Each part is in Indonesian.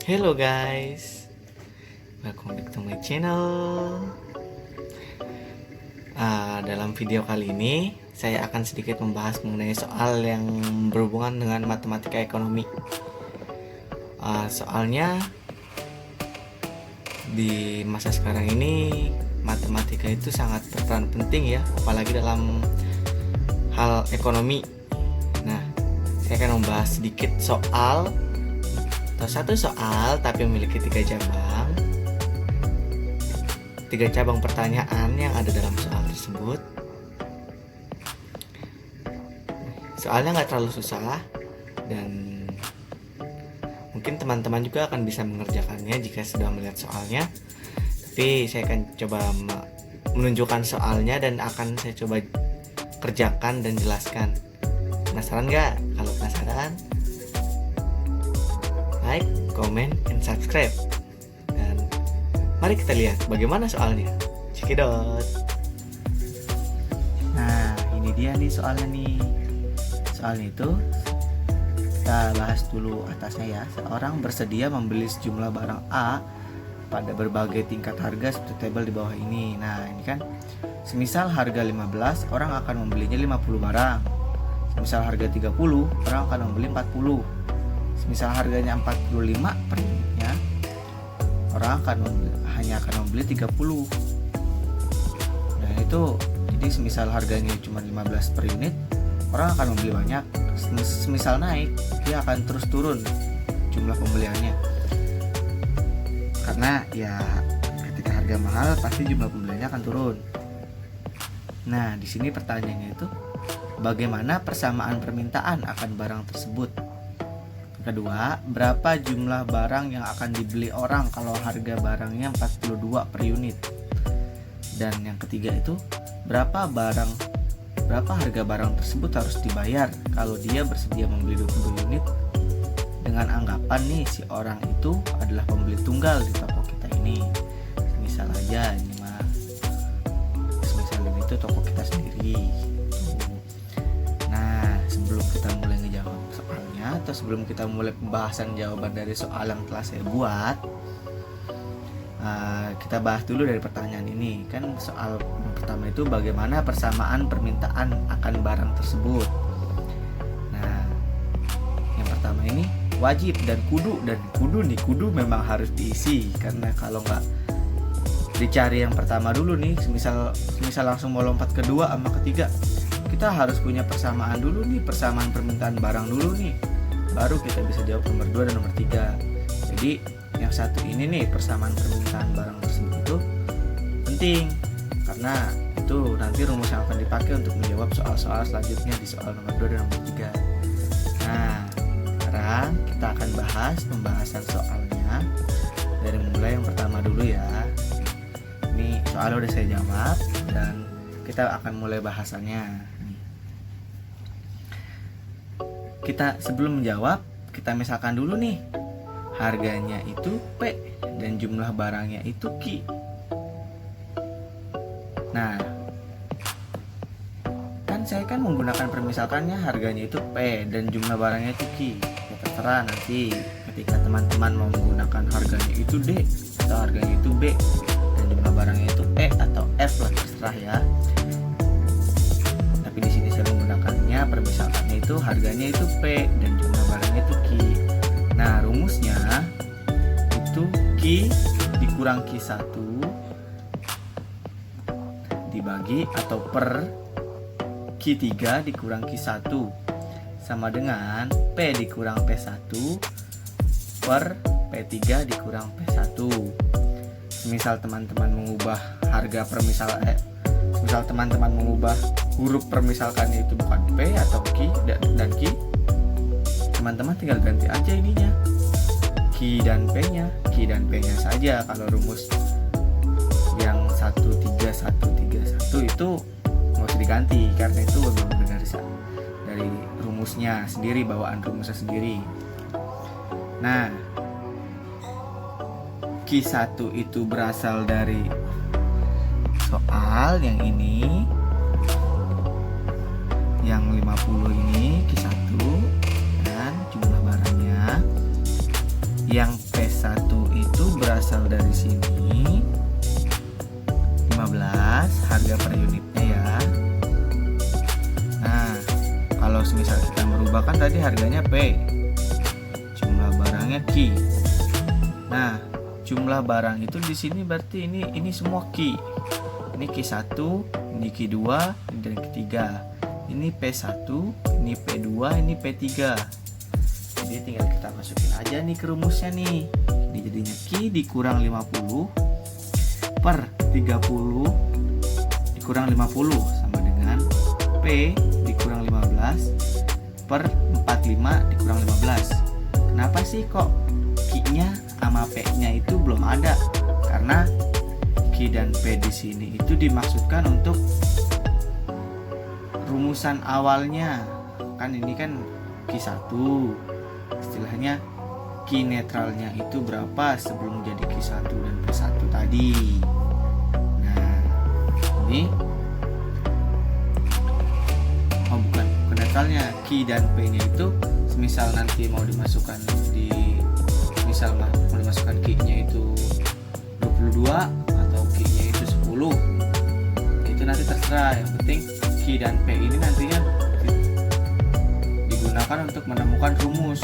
Hello guys, welcome back to my channel. Dalam video kali ini saya akan sedikit membahas mengenai soal yang berhubungan dengan matematika ekonomi. Soalnya di masa sekarang ini matematika itu sangat berperan penting ya, apalagi dalam hal ekonomi. Nah, saya akan membahas sedikit soal atau satu soal tapi memiliki tiga cabang pertanyaan yang ada dalam soal tersebut. Soalnya nggak terlalu susah dan mungkin teman-teman juga akan bisa mengerjakannya jika sudah melihat soalnya. Tapi saya akan coba menunjukkan soalnya dan akan saya coba kerjakan dan jelaskan. Penasaran nggak? Kalau penasaran, like, comment, and subscribe. Dan mari kita lihat bagaimana soalnya. Cekidot. Nah, ini dia nih soalnya nih. Soalnya itu kita bahas dulu atasnya ya. Seorang bersedia membeli sejumlah barang A pada berbagai tingkat harga seperti tabel di bawah ini. Nah, ini kan semisal harga 15, orang akan membelinya 50 barang. Semisal harga 30, orang akan membeli 40. Misal harganya 45 per unitnya, orang hanya akan membeli 30. Nah itu, jadi semisal harganya cuma 15 per unit, orang akan membeli banyak. Semisal naik, dia akan terus turun jumlah pembeliannya. Karena ya ketika harga mahal pasti jumlah pembeliannya akan turun. Nah, di sini pertanyaannya itu bagaimana persamaan permintaan akan barang tersebut? Kedua, berapa jumlah barang yang akan dibeli orang kalau harga barangnya 42 per unit? Dan yang ketiga itu, berapa harga barang tersebut harus dibayar kalau dia bersedia membeli 20 unit dengan anggapan nih si orang itu adalah pembeli tunggal di toko kita ini. Misal aja ini mah, misal ini tuh toko kita sendiri. Nah, sebelum kita mulai ngejawab soalnya atau sebelum kita mulai pembahasan jawaban dari soal yang telah saya buat, kita bahas dulu dari pertanyaan ini. Kan soal yang pertama itu bagaimana persamaan permintaan akan barang tersebut. Nah, yang pertama ini wajib dan kudu memang harus diisi, karena kalau nggak dicari yang pertama dulu nih, misal langsung mau lompat kedua sama ketiga, kita harus punya persamaan dulu nih, persamaan permintaan barang dulu nih, baru kita bisa jawab nomor 2 dan nomor 3. Jadi yang satu ini nih, persamaan permintaan barang tersebut itu penting, karena itu nanti rumus yang akan dipakai untuk menjawab soal-soal selanjutnya di soal nomor 2 dan nomor 3. Nah, sekarang kita akan bahas pembahasan soalnya dari mulai yang pertama dulu ya. Ini soalnya udah saya jawab dan kita akan mulai bahasannya. Kita sebelum menjawab, kita misalkan dulu nih, harganya itu P dan jumlah barangnya itu Q. Nah, kan saya kan menggunakan permisalkannya harganya itu P dan jumlah barangnya itu Q. Ya terserah nanti ketika teman-teman mau menggunakan harganya itu D atau harganya itu B dan jumlah barangnya itu E atau F lah, terserah ya. Tapi di sini saya menggunakannya permisalkannya itu harganya itu P dan jumlah barangnya itu Q. Nah, rumusnya itu Q dikurang Q1 dibagi atau per Q3 dikurang Q1 sama dengan P dikurang P1 per P3 dikurang P1. Misal teman-teman mengubah harga misal teman-teman mengubah huruf permisalkannya itu bukan P atau Q dan Q, teman-teman tinggal ganti aja ininya, Q dan P-nya saja. Kalau rumus yang 13131 itu nggak usah diganti karena itu memang dari rumusnya sendiri, bawaan rumusnya sendiri. Nah, Q1 itu berasal dari soal yang ini, yang 50 ini Q1 dan jumlah barangnya. Yang P1 itu berasal dari sini 15 harga per unitnya ya. Nah, kalau misal kita merubah kan tadi harganya P, jumlah barangnya Q. Nah, jumlah barang itu di sini berarti ini semua Q. Ini Q1, ini Q2, ini dan Q3. Ini P1, ini P2, ini P3. Jadi tinggal kita masukin aja nih ke rumusnya nih. Ini jadinya Q dikurang 50 per 30 dikurang 50 sama dengan P dikurang 15 per 45 dikurang 15. Kenapa sih kok Q-nya sama P-nya itu belum ada? Karena Q dan P di sini itu dimaksudkan untuk rumusan awalnya. Kan ini kan Q1. Istilahnya Q netralnya itu berapa sebelum jadi Q1 dan P1 tadi. Nah, ini bukan netralnya, Q dan P nya itu semisal nanti mau dimasukkan misal mau dimasukkan Q nya itu 22 atau Q nya itu 10, itu nanti terserah. Yang penting Q dan P ini nantinya digunakan untuk menemukan rumus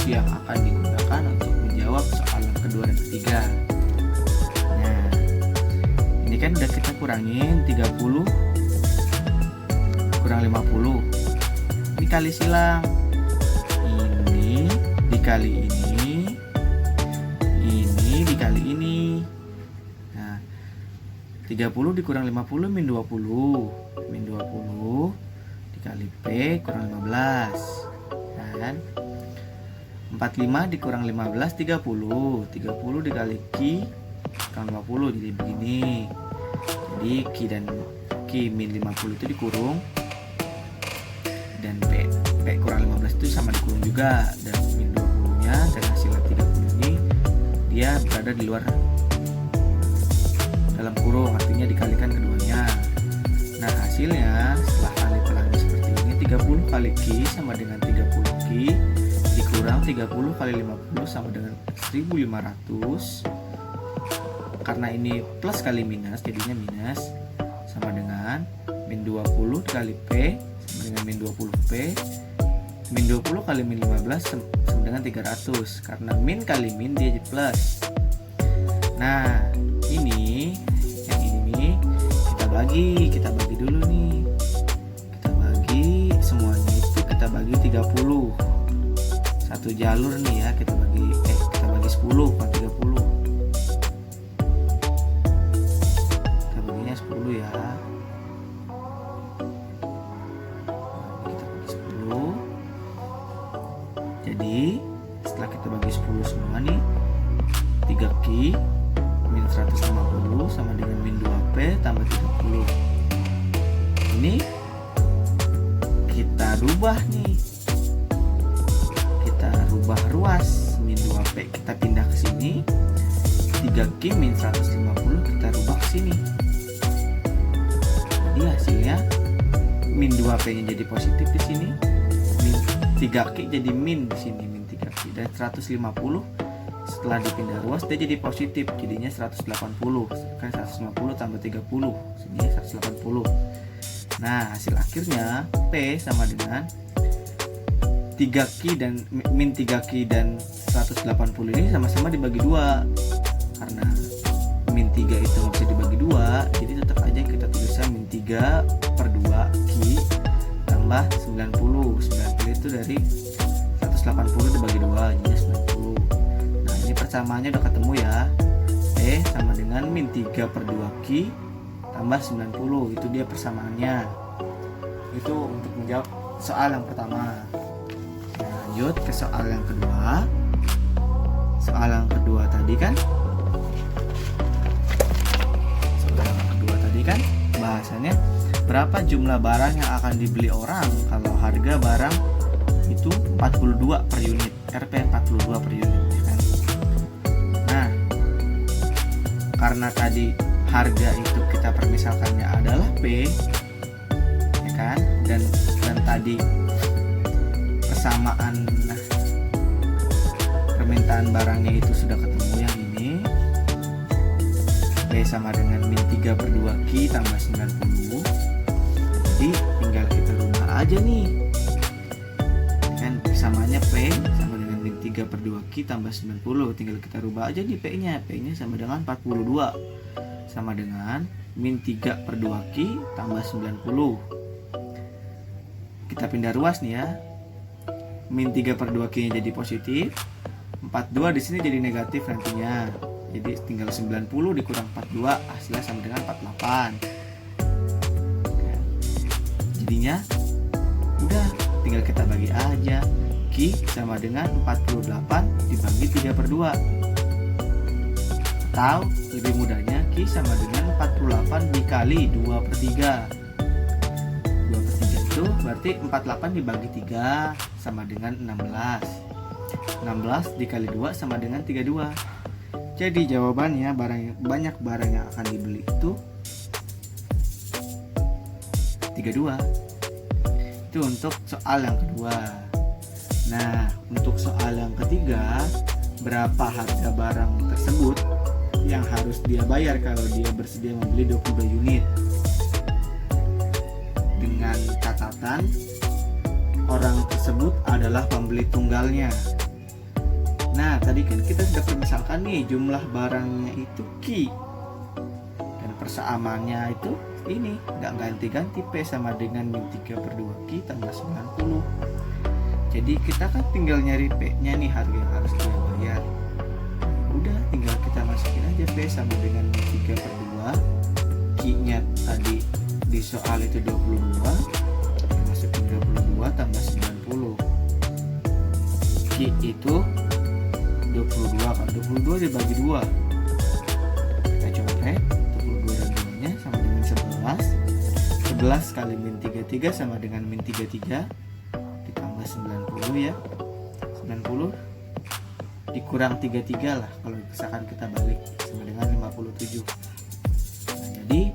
yang akan digunakan untuk menjawab soal yang kedua dan ketiga. Nah, ini kan udah kita kurangin 30 kurang 50. Ini kali silang. Ini dikali ini dikali ini. Nah, 30 dikurang 50 min 20. Min 20 dikali P kurang 15. Dan 45 dikurang 15 30. 30 dikali Q kurang 50 jadi begini. Jadi Q dan Q min 50 itu dikurung, dan P kurang 15 itu sama dikurung juga, dan min 20 nya dan hasilnya 30 ini dia berada di luar dalam kurung, artinya dikalikan keduanya. Nah, hasilnya setelah kali pelangi seperti ini 30 kali Q sama dengan 30 Q dikurang 30 kali 50 sama dengan 1500. Karena ini plus kali minus jadinya minus, sama dengan min 20 kali P sama dengan min 20 P. Min 20 kali min 15 sama dengan 300. Karena min kali min dia jadi plus. Nah, ini yang ini nih kita bagi dulu nih. Kita bagi semuanya itu kita bagi 30. Satu jalur nih ya, kita bagi 10 bukan 30. Kita baginya 10 ya. Nah, kita bagi 10. Jadi setelah kita bagi 10 semua nih, 3Q min 150 sama dengan min 2P tambah 30. Ini kita rubah nih. Kita rubah ruas. Min 2P kita pindah ke sini. 3Q min 150 kita rubah ke sini. Jadi hasilnya min 2P nya jadi positif di sini. Min 3Q jadi min di sini, min 3Q. Dan 150 setelah dipindah ruas dia jadi positif, jadinya 180. Kan 150 tambah 30, sini 180. Nah, hasil akhirnya P sama dengan 3Q dan min 3Q dan 180 ini sama-sama dibagi 2. Karena min 3 itu nggak bisa dibagi 2, jadi tetap aja kita tulisnya min 3 per 2Q tambah 90. 90 itu dari 180 dibagi 2 jadinya 90. Nah, ini persamaannya udah ketemu ya. P sama dengan min 3 per 2Q tambah 90. Itu dia persamaannya. Itu untuk menjawab soal yang pertama. Nah, lanjut ke soal yang kedua. Soal yang kedua tadi kan bahasannya berapa jumlah barang yang akan dibeli orang kalau harga barang itu 42 per unit, Rp 42 per unit ya kan? Nah, karena tadi harga itu kita permisalkannya adalah P ya kan, dan tadi persamaan permintaan barangnya itu sudah ketemu yang ini, P sama dengan min 3 per 2 Q tambah 90. Jadi tinggal kita rubah aja nih, kan samanya P sama dengan min 3 per 2 Q tambah 90. Tinggal kita rubah aja di P nya sama dengan 42, sama dengan min 3 per 2 Q tambah 90. Kita pindah ruas nih ya, min 3 per 2 Q nya jadi positif, 42 di sini jadi negatif nantinya. Jadi tinggal 90 dikurang 42, hasilnya sama dengan 48. Jadinya udah tinggal kita bagi aja, Q sama dengan 48 dibagi 3 per 2. Atau lebih mudahnya Q sama dengan 48 dikali 2 per 3. 2 per 3 itu berarti 48 dibagi 3 sama dengan 16. 16 dikali 2 sama dengan 32. Jadi jawabannya banyak barang yang akan dibeli itu 32. Itu untuk soal yang kedua. Nah, untuk soal yang ketiga, berapa harga barang tersebut yang harus dia bayar kalau dia bersedia membeli 22 unit? Dengan catatan orang tersebut adalah pembeli tunggalnya. Nah, tadi kan kita sudah permisalkan nih jumlah barangnya itu Q dan persamaannya itu ini, nggak ganti-ganti, P sama dengan min 3 per 2 Q tambah 90. Jadi kita kan tinggal nyari P nya nih, harga yang harus dia bayar. Udah tinggal kita masukin aja P sama dengan min 3 per 2, Q nya tadi di soal itu 22, masukin 22 tambah 90. Q itu 22, kan 22 dibagi 2, kita coret 22 dan 2 nya sama dengan 11. 11 kali min 33 sama dengan min 33 ditambah 90 ya, 90 dikurang 33 lah kalau misalkan kita balik, sama dengan 57. Nah, jadi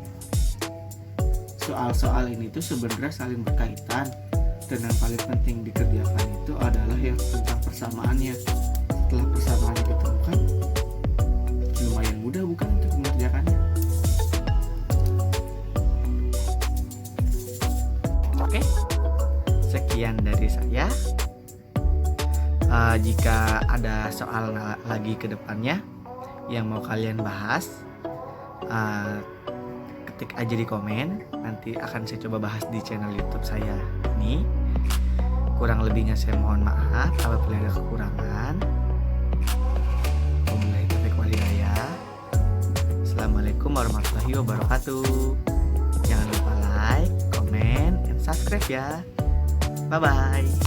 soal-soal ini tuh sebenarnya saling berkaitan, dan yang paling penting dikerjakan itu adalah yang tentang persamaannya. Setelah persamaannya ditemukan, lumayan mudah bukan untuk mengerjakannya. Oke, sekian dari saya. Jika ada soal lagi ke depannya yang mau kalian bahas, ketik aja di komen. Nanti akan saya coba bahas di channel YouTube saya ini. Kurang lebihnya saya mohon maaf apabila ada kekurangan. Wabillahi taufiq wal hidayah. Assalamualaikum warahmatullahi wabarakatuh. Jangan lupa like, comment, dan subscribe ya. Bye bye.